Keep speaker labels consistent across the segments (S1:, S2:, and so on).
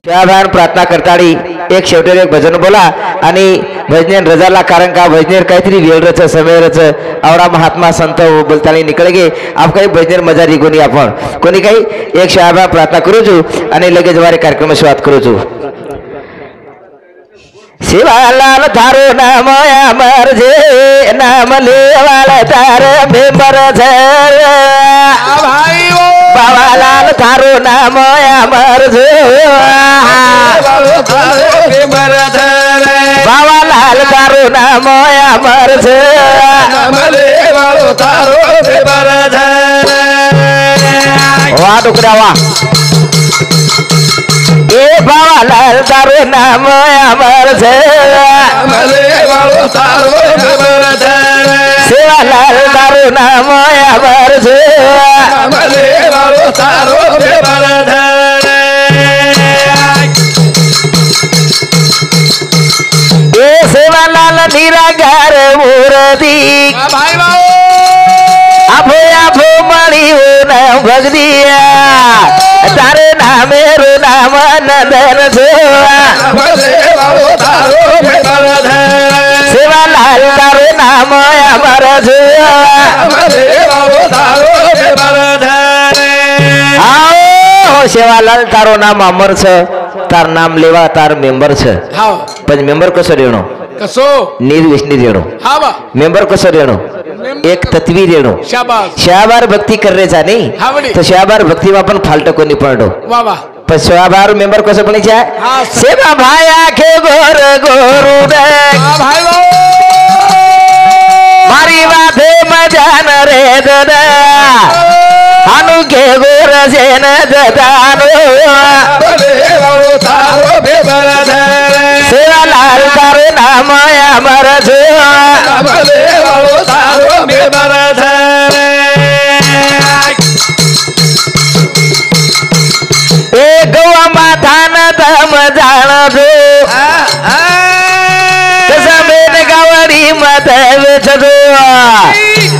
S1: त्याभान प्रार्थना करताड़ी एक शेवटेर एक भजन बोला आणि भजनेन रजाला कारण का भजनेर काहीतरी वेळ रच समय रच आवडा महात्मा संत बोलतानी निकळ गे आप काही भजनेर मजा रिगोनी आपण कोणी काही एक शाहबा प्रार्थना करू छु आणि लगेच वारे कार्यक्रम सुरुवात करू छु शिवालाल थारो नाम अमर जे नाम लेवाल तार मेंबर छे भाई बाबालाल थारो नाम अमर जे बाबालाल थारो नाम अमर छे नाम लेवाल थारो मेंबर छे वाह टुकड़ा वाह ए बाबालाल तारो नाम अमर छे सेवालाल तारो नाम अमर छे ए सेवालाल निराकार मूर्ति आफो आफो मणि हो नाम भगदिया तारे नामे रो नाम नंदन सेवालाल तारो नाम अमर आओ सेवालाल तारो नाम अमर छ तार नाम लेवा तार मेंबर छ पण मेंबर कसो रेणो
S2: कसो
S1: नीर विष्णु रेणो मेंबर कसो रेणो एक तत्वी रेणो शाबार भक्ती करण्याचा नाही तर शाबार भक्ती आपण फाल्ट कोणी पडो पण शाबार मेंबर कसं पणायचे सेवा भाया खे गोर गोरू मारी वाथे मजान रे ददा हानु के गोर सेन जदानो सेवालाल तारो नाम अमर छे ए गवा माथान दम जाण दो कसमेन गावडी मत वेचदो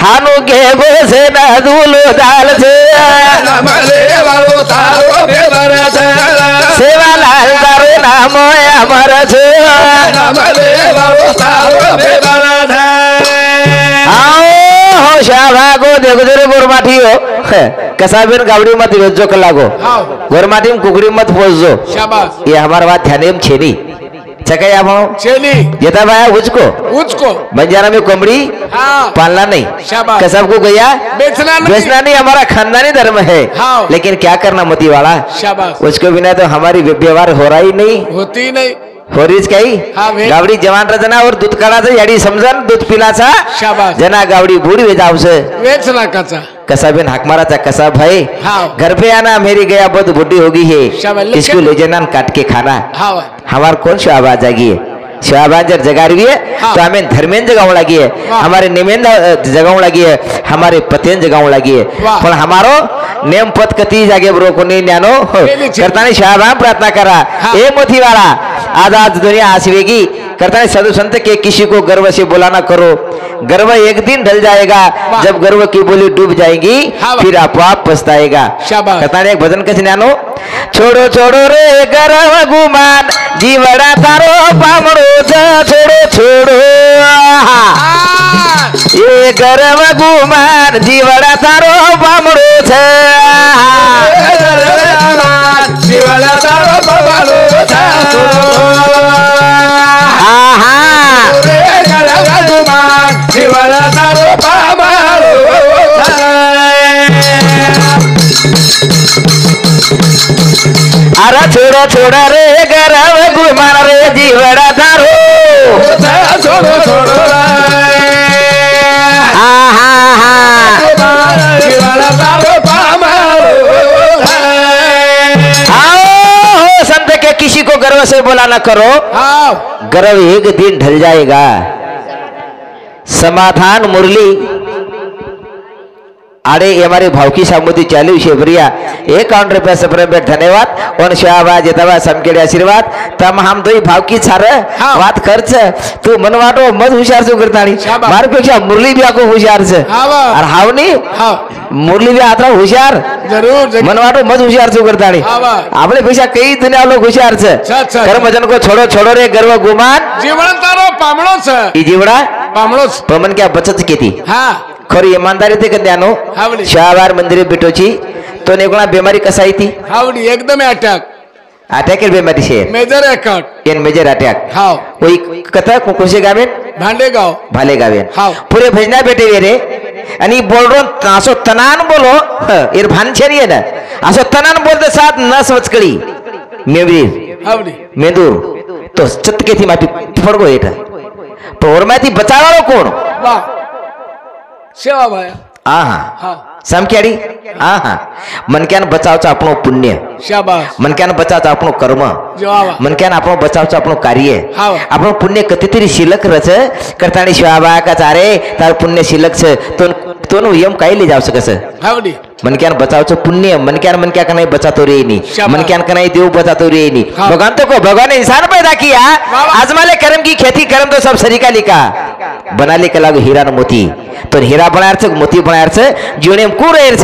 S1: हानु के गोसे ना दुलो दाल छे सेवालाल तारो नाम अमर छे आओ शाबागो देखो जरे गोरमाठी हो कसा बिन गावड़ी मत वेचो कलागो गोरमाठी में कुकड़ी मत पोसो शाबाश ये हमारा बात ध्यान में छेनी चका या भाव चेली येता भाया उचको बंजारा में कोमड़ी पालना नहीं कसब को गया बेचना नहीं हमारा खानदानी धर्म है लेकिन क्या करना मोती वाला उसको बिना तो हमारी व्यवहार हो रहा ही नहीं होती नहीं होरीच काही गावडी जवान रजना और दूध काढाचं याडी समजन दूध पिलाचा जना गावडी बूढ़ी वेजावस वेचना काचा कसा बिन हाक माराचा कसा भाई घर पे आना मेरी गया बहुत बुढ़ी होगी है इसको ले जाना काट के खाना हमार कौन शाबाज जागी है शाबाज जर जगारवी है तो हमें धर्मेन जगाव लगी है हमारे निमेन जगाव लगी है हमारे पतेन जगाव लगी है पण हमारो नेम पद कती जागे ब्रो कोणी ज्ञानो करताना शाबाज प्रार्थना करा ए मोती वाला आज दुनिया आसवेगी करता साधु संत के किसी को गर्व से बुलाना करो गर्व एक दिन ढल जाएगा जब गर्व की बोली डूब जाएगी फिर आप पछताएगा करता एक भजन कैसे न्यानो छोड़ो छोड़ो रे गर्व गुमान जीवड़ा तारो पामड़ो छोड़ो छोड़ो ये गर्व गुमान जीवड़ा तारो पामड़ो जीवड़ा तारो पामड़ो अरे छोड़ो छोड़ा रे गर्व गुमान रे जीवड़ा तारो छोड़ो छोड़ो संत के किसी को गर्व से बोला न करो गर्व एक दिन ढल जाएगा समाधान मुरली अरे हमारी भावकी सामुदी चालू शेबरिया 51 रुपया सफर में धन्यवाद और शाबाश जिताबा समकेड़े आशीर्वाद तम हम दो भावकी सार बात खर्च तू मनवाटो मत होशियार सु करतानी मार पेक्षा मुरली भी आको होशियार छे और हावनी मुरली भी आतरा होशियार जरूर मनवाटो मत होशियार सु करतानी आपने पेक्षा कई दुनिया लोग होशियार छे कर्म भजन को छोड़ो छोड़ो रे गर्व गुमान
S2: जीवन तारो पामणो छे ई
S1: जीवड़ा
S2: पामणो
S1: पमन क्या बचत केती
S2: हां
S1: खरी ईमानदारी ते कद्यानो शाहवार मंदिरे भेटोची तो नेगुणा बीमारी कसाई थी
S2: हावडी एकदम अटॅक
S1: अटॅक बीमारी छे
S2: मेजर अटॅक
S1: एन मेजर अटॅक
S2: हाव
S1: कोई कथा कोकोसे गावेन
S2: भांडेगाव
S1: भाले गावेन
S2: हाव
S1: पूरे भजना बेटे रे आणि बोलरो असो तनान बोलो इरफान छरिये ना असो तनान बोलते साथ नस वचकड़ी मेवरी
S2: हावडी
S1: मेंदूर तो चटके थी माटी फड़गो एटा तो और माती बचावाळो कोण
S2: वाह सेवा भाया
S1: आहा
S2: हां
S1: समक्याडी आहा मनक्यान बचावचं आपणो पुण्य
S2: शाबाश
S1: मनक्यान बचावचं आपणो कर्म
S2: जवावा
S1: मनक्यान आपणो बचावचं आपणो कार्य
S2: हाव
S1: आपणो पुण्य कतीतरी शिल्लक रच करतानी शिवाबा का चारे तार पुण्य शिल्लक छ तो यम काही ले जाव सकस
S2: हावडी
S1: मनक्यान बचावचं पुण्य मनक्यान का नहीं बचातो रे नी मनक्यान का नहीं देव बचातो रे नी भगवान तो को भगवान ने इंसान पैदा किया आजमाले कर्म की खेती कर्म तो सब सरीका लिखा बना ले कला हीरा न मोती तो हीरा बनायर छ मोती बनायर छ जीवने को रहेर छ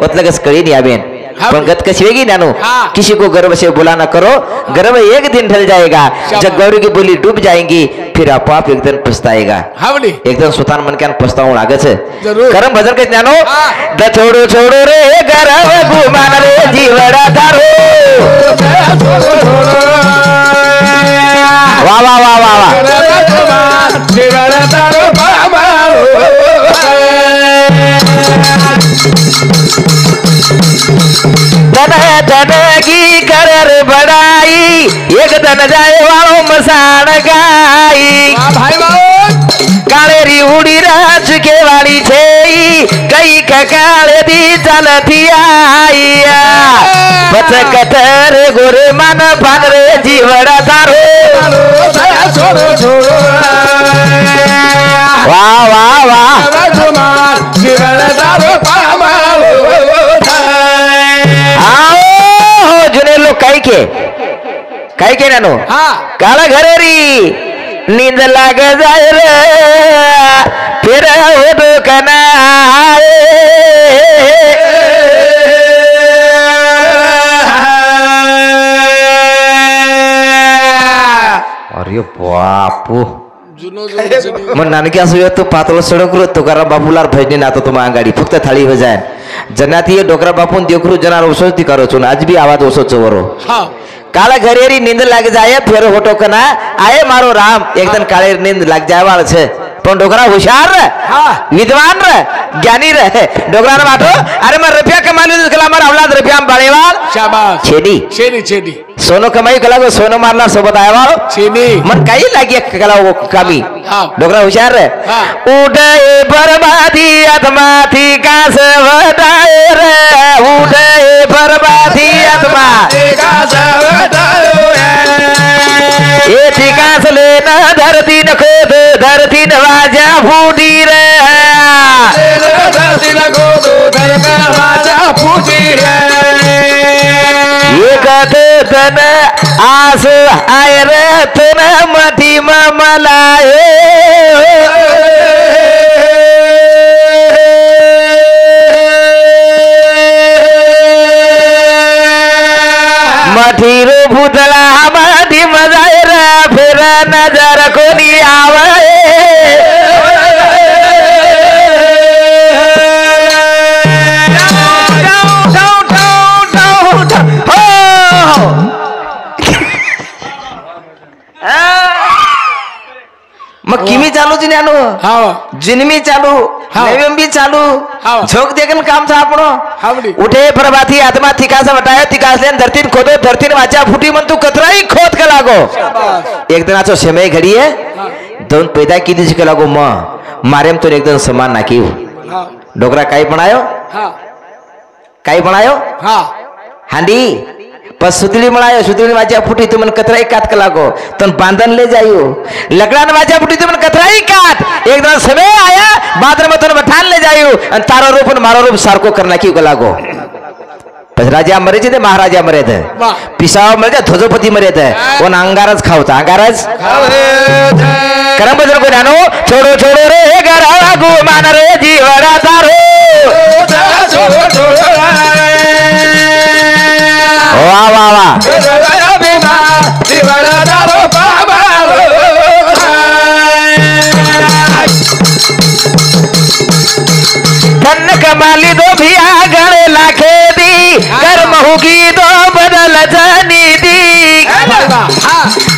S1: ओतलगस कळी नहीं आबेन पंगत कशी वेगी नानो किसी को गर्व से बुला न करो गर्व एक दिन ढल जाएगा जब गौरी की बोली डूब जाएंगी फिर आप एक दिन पछताएगा
S2: हावडी
S1: एक दिन सुतान मन क्या पछताऊ लागे छे
S2: जरूर
S1: कर्म भजन के ज्ञानो द छोड़ो छोड़ो रे गर्व गुमान रे जीवड़ा धारो वाह वाह वाह वाह वाह
S2: जीवड़ा धारो बाबा
S1: धन की कर बड़ाई एक धन जाए वालों मसान गाई
S2: भाई बाबू
S1: कालेरी उड़ी राज के वाली छे कई काले दी चलती आई बच कतर गोरे मन भान रे जीवड़ा धारो
S2: छोड़ो छोड़ो
S1: वाह वाह वाह
S2: जीवड़ा धारो बाबा
S1: जुने लोग काई के नानो
S2: हाँ
S1: काला घरेरी नींद लाग जाए रे फिर हो दो कना अरे बापू मन नानकी असो तो पातळ सडक रो तुकाराम बापूलार भजनी नातो तो गाडी फक्त थाळी बजाय जनाती डोकरा बापून देखरू जनार ओसो ती करो छून आज भी आवाज ओसो चवरो
S2: हां
S1: काला घरेरी नींद लाग जाए फिर होटो कना आए मारो राम एक दिन काले नींद लाग जाए वाल छे पण डोकरा होशियार रे हां विद्वान रे ज्ञानी रे डोकरा ने बाटो अरे मैं रुपया कमालू कला मार औलाद रुपया में बड़ेवाल
S2: शाबाश
S1: छेदी
S2: छेदी छेदी
S1: सोनो कमाई कला को सोनो मारला सोबत आया वाल
S2: छेदी
S1: मन काई लागी कला वो कामी
S2: हां
S1: डोकरा होशियार रे
S2: हां
S1: उड़े बर्बादी आत्मा थी का से वडाए रे उड़े बर्बादी आत्मा
S2: का से वडाए
S1: ये ठिकास लेना धरती न खोद धरती न वाजा फूटी रे
S2: धरती न खोद धरती न वाजा फूटी रे
S1: ये कथे तन आस आए रे तन मथी मलाए मठी रो भूतला मठी मजाए रे फिर नजर को नहीं आवे मग किमी चालू जिन्यानो जिनमी चालू नैवेम भी चालू झोक देखन काम था आपनो उठे प्रभाती आत्मा थिकासा वटायो थिकासलेन धरतीन खोदो धरतीन वाचा फुटी मन तू कतराई खोद के लागो एक दिन आचो समय घडी है दोन पैदा की दिस के लागो म मारेम तो एकदम समान नाकी डोकरा काई बनायो काई बनायो हांडी पर सुतली मळायो सुतली माझ्या फुटी तुमन कतराई कात लागो तन बांधन ले जायो लकड़ान माझ्या फुटी तुमन कतराई कात एक दिन समय आया बादर में तुम बठान ले जायो अन तारो रूप और मारो रूप सारको करना की लागो बस राजा मरे थे महाराजा मरे थे पिसाव मरे थे ध्वजपति मरे थे वो अंगारज खावता अंगारज करम बदल को जानो छोड़ो छोड़ो रे गरा गो मान रे जीवड़ा तारो वाह वाह वाह धन कमाली दो भिया गणे लाखे दी कर्म होगी दो बदल जानी दी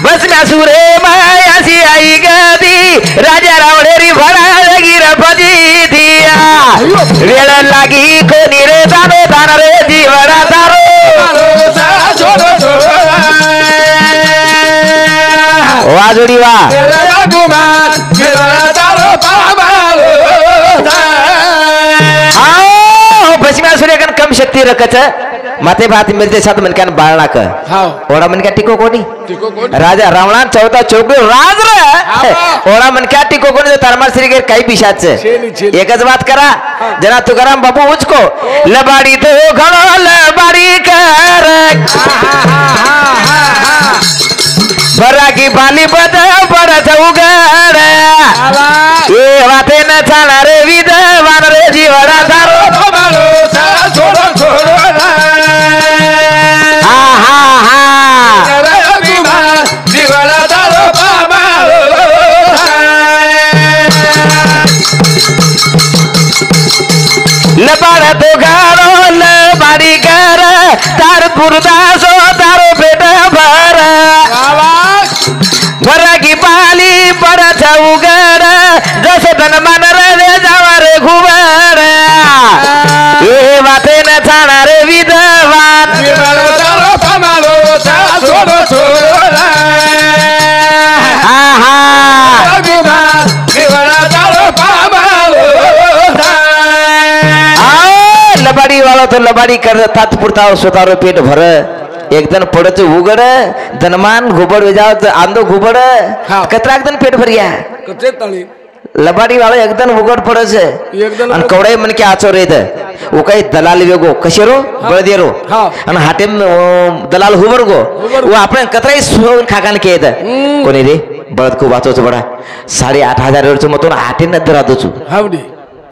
S1: बस में सूरे माया सी आई गदी राजा रावणेरी भरा लगी रफजी दिया वेळ लागी कोणी रे दानो दान रे जीवड़ा दारो वाह जोड़ी वाह बसम्या सूर्यकन कम शक्ति रखच माते भात मिलते साथ मन कान बाळना क ओडा मन का टिको कोणी राजा रावणा चौथा चौबे राज रे ओडा मन का टिको कोणी तरमार श्री के काही पिशाच एकच बात करा जना तुकाराम बापू उचको लबाडी तो घणो लबाडी कर भरा की बाली बद पडत उगड ए वाते न चाला रे विद्वान रे जीवड़ा दारो छोड़ो छोड़ो हा हा हा जीवड़ा दारो बाबा लबाड़ तो गारो लबाड़ी कर तार पुरदासो तारो पेट भर भरा की पाली पड़त उगड़ जस धन मन रे जावा रे घुबर ये बाते न छाना रे विद्वान लबाड़ी वाला तो लबाड़ी कर तात्पुरता स्वतारो पेट भर एक दिन पड़च उगड़ धनमान घुबड़ जाओ तो आंदो घुबड़ कतरा एक दिन पेट भरिया लबाड़ी वाला एक दिन उगड़ पड़े से अन कवड़े मन के आचो रे थे वो कई दलाल वेगो कशेरो बळदेरो अन हाटे दलाल हुबर गो वो आपने कतराई सोन खाकान के थे कोणी रे बळद को वाचो तो बड़ा 8,500 वर्ष मतोन हाटे न दरा दोचू हावडी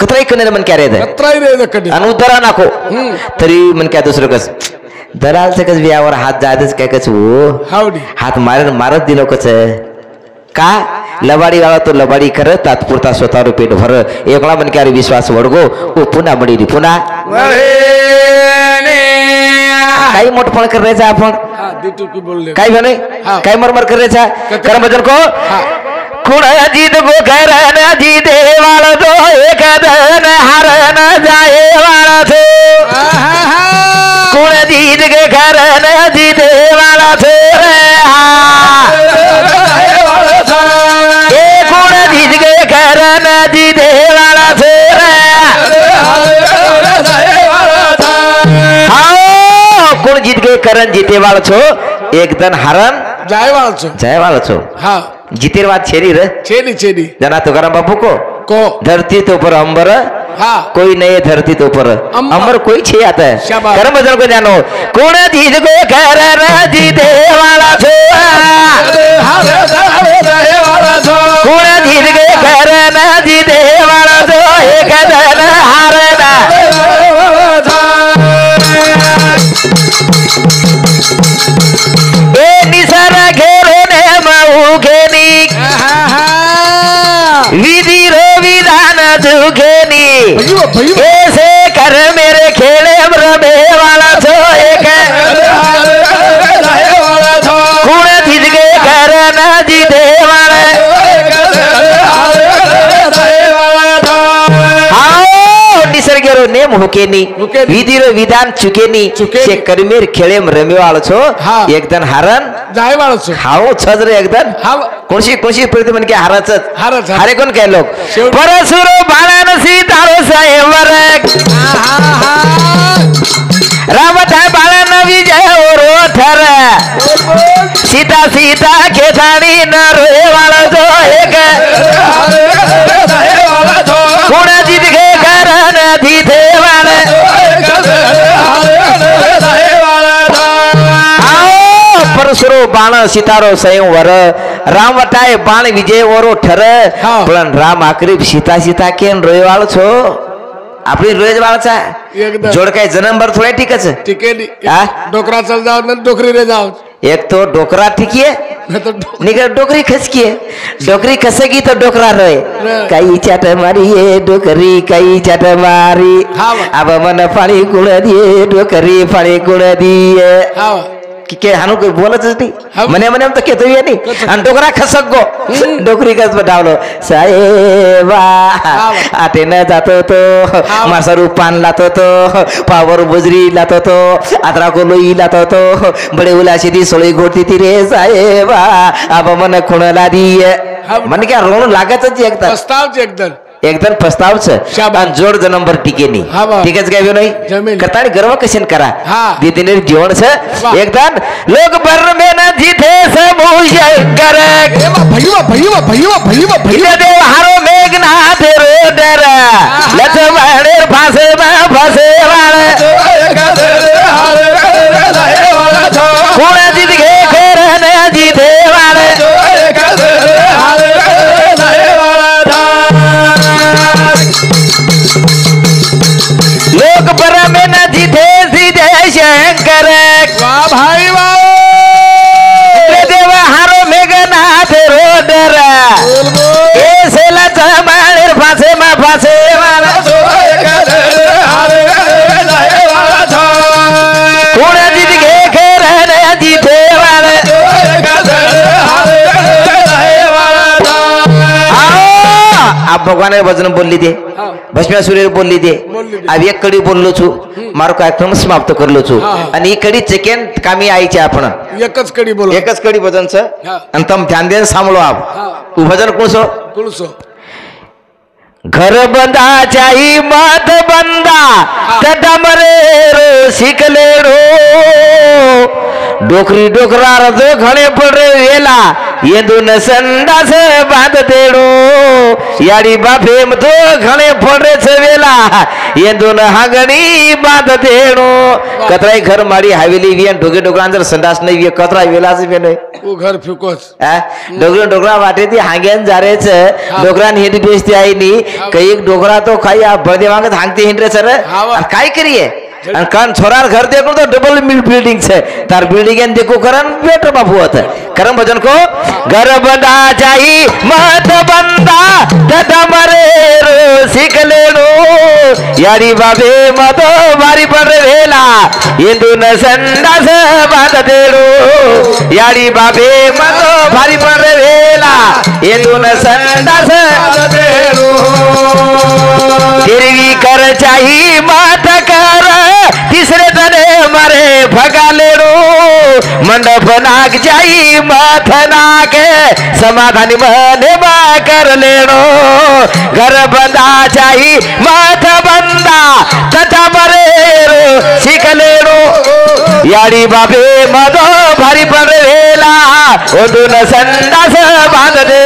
S1: कतराई कने मन क्या रे थे कतराई रे कडी अन उदरा नाको तरी मन क्या दुसरं कस दलाल से कस व्यावर हात जायदच काय कस वो हावडी हात मारत दिलो कस का लबाड़ी वाला तो लबाड़ी कर तात्पुरता स्वतः पेट भर एकला मन क्या विश्वास वडगो वो पुन्हा मडी री पुन्हा काही मोठपण करायचं आपण काय म्हणे काय मरमर करायचं कर्म भजन को कुण जीत गो घरन जी देवाळ तो एक धन हरन जाए वाला तो कुण जीत गे घरन जी देवाळ तो जी देवाला कोण जीत गए करण जीते वाला छो एक दिन हरण जाए वाला छो हाँ जीते बात छेरी रे छेरी जना तुकाराम बापू को धरती तो पर अंबर हाँ कोई नहीं धरती तो पर अंबर कोई छे आता है कर्म भजन को जानो कोण जीत गए करण जीते वाला छो कोण जीत गए करण जीते वाला छो एक धन हारना ए निसर घेरो ने मऊ घेनी विधि रो विधान जुघेनी ऐसे कर मेरे खेले रमे वाला छो एक कुण जीत गए करण जीते वाला निसर्गेरो नेम हुकेनी विधिरो विधान चुकेनी से करमेर खेळेम रमेवाळो छो एकदन हारन जायवाळो छो हाओ छजरे एकदन कोशी प्रति मन के हारच हारे कोण काय लोक परसुरो बाळन सीतारो सायवर रावत बाळन विजय ओरोठ નથી દેવાળ પરસુરો બાણ સિતારો સંયવર રામ વટાય બાણ વિજય ઓરો ઠર પણ રામ આકરી સીતા સીતા કેમ રોયવાળ છો આપણી રોજ વાળ છે જોડ કઈ જન્મ ભર થોડે ઠીક છે
S2: ठीक है हाँ डोकरा चल जाओ न डोकरी रह जाओ
S1: एक तो डोकरा ठीकिए निकल डोकरी खसकिए डोकरी खसेगी तो डोकरा रोए कई चाट मारी ये डोकरी कई चाट मारी अब मन पानी कुड़ दिए डोकरी पानी कुड़ दिए के हानु कोई बोलत नहीं मने मने तो कहतो ये नहीं आणि डोकरा खसक गो डोकरी कस बडावलो साहेबा आटे न जातो तो मासरू पान लातो तो पावर बुजरी लातो तो आदरा को लोई लातो तो बड़े उलाशी दी सोळी गोटी ती रे साहेबा अब मन खुणला दी मन क्या रोण लागत एकदम
S2: प्रस्ताव एकदम
S1: एकदम प्रस्ताव से जोड नंबर टिके नहीं ठीक है काय नाही करतानी गर्व कशन करा दीदीने जोड से एकदम लोग भर में न जीते समूह शंकर
S2: भैया भैया भैया भैया भैया
S1: देव हारो मेघनाथ रोडर लक्ष्मण फासे में फसे वाले कोण जीत गे खेर न जीते वाले लोक पर में न जीते सीधे शंकर
S2: वाह भाई वाह
S1: देव हारो मेघनाथ रोडर ए सेला चमाळेर फासे मा फासे वाला कोण जीत गे खेर न जीते वाला आप भगवान वचन बोलली ते भस्मासुरे बोलली ते अब एक कडी बोललो छु मारो कार्यक्रम समाप्त करलो छु आणि ही कडी सेकंड कामी आईचे आपण
S2: एकच कडी बोल
S1: एकच कडी भजन छ आणि तम ध्यान देन सांभळो आप उ भजन कोणसो
S2: कुळसो
S1: घर बंदा चाही मत बंदा तडमरे रो शिकलेडो डोकरी डोकरा रजो घणे पडरे वेला येदुन संडास बांध देडो याडी बाफे मतो घणे पडरे छवेला येदुन हागणी बांध देडो कतराई घर माडी हवेली वियन डोगे डोगरान जर संडास नाही विय कतरा वेलाच बेने
S2: वो घर फिकोस
S1: डोगरा डोगरा वाटे ती हांगेन जारेच डोगरान हेड बेस्ती आई नी कई एक डोगरा तो खाई आप बर्दे मांगत हांगते हिंडरे सर काय करिए कान छोरार घर देखो तो डबल बिल्डिंग से तार बिल्डिंग देखो करन बेटर बाबू होता करम भजन को घर बंदा चाही मत बंदा दादा मरे रो सीख लेनो यारी बाबे मतो बारी पर वेला इंदु न संडास बांध देडो यारी बाबे मतो बारी पर वेला इंदु न संडास बांध देडो गिरवी कर चाही मत कर तीसरे तने मरे भगा लेडो मंडप नाग जाई मथ नाग समाधानी मने मा कर लेडो घर बंदा चाही मथ बंदा तथा मरे रो सीख लेडो याडी बाबे मदो भारी पर वेला ओदुन संडास बांध दे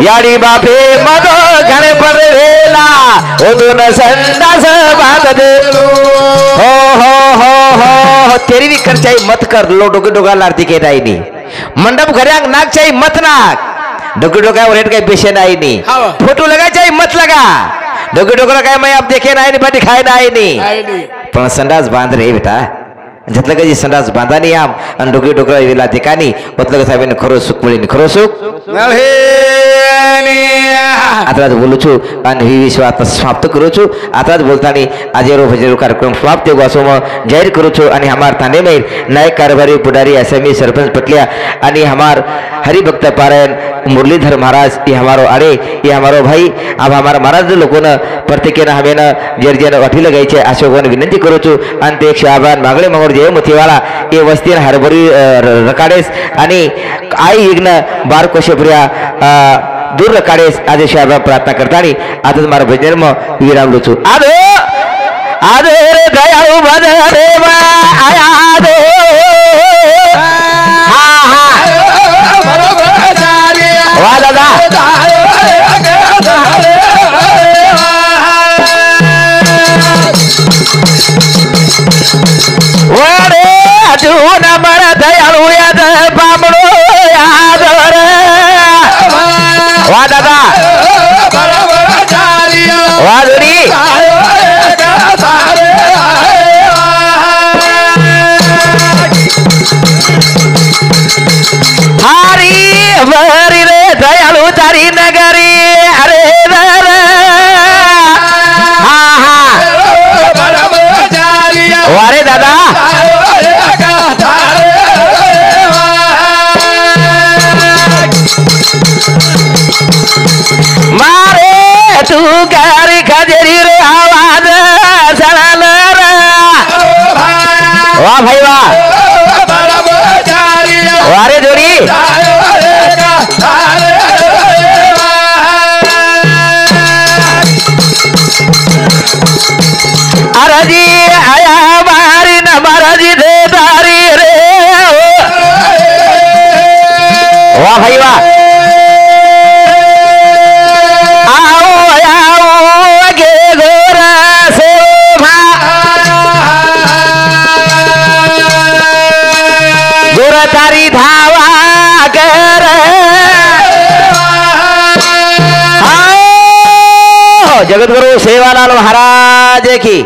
S1: याडी बाबे मदो घणे पर वेला ओदुन संडास बांध दे हो हो हो हो तेरी भी कर चाहिए मत कर लो डोगे डोगा लारती के नाई नी मंडप घरे नाक चाहिए मत नाक डोगे डोगा और रेट का पेशे नाई नी फोटो लगा चाहिए मत लगा डोगे डोगा का मैं आप देखे नाई नी बाटी खाए नाई नी पण संडास बांध रे बेटा जतलं कधी संडास बांधा नाही आम आणि डोगे डोगरा वेला ठिकाणी म्हटलं का साहेबांनी खरं सुख मिळेल खरं सुख आता बोलू छु आणि ही विश्वास समाप्त करू छु आता बोलतानी आजेरो भजेरो कार्यक्रम समाप्त होसो म जाहीर करू छु आणि हमार थाने में नायक कारभारी पुडारी असमी सरपंच पटलिया आणि हमार हरिभक्त पारायण मुरलीधर महाराज ये हमारो अरे ये हमारो भाई अब हमारा महाराज लोगों ने प्रत्येक हमें जर जन अठी लगाई अशोकन विनंती करू छु आणि ते शाबान मागळे मंगोर जय मथीवाला ये वस्ती हरभरी रकाडेस आणि आई यज्ञ बार कोशप्रिया दूर रकाडेस आज शाबा प्रार्थना करतानी आता मारा भजन म विरामलो छु आदो आदो रे दयाळु भजदेवा आया आदो हा हा वा दादा वाह भाई वाह वारे जोड़ी अरजी आया बारी न महाराजी दे तारी रे वाह भाई वाह आओ आओ के गोरा से गोरा तारी धावा कर जगत गुरु सेवालाल महाराज की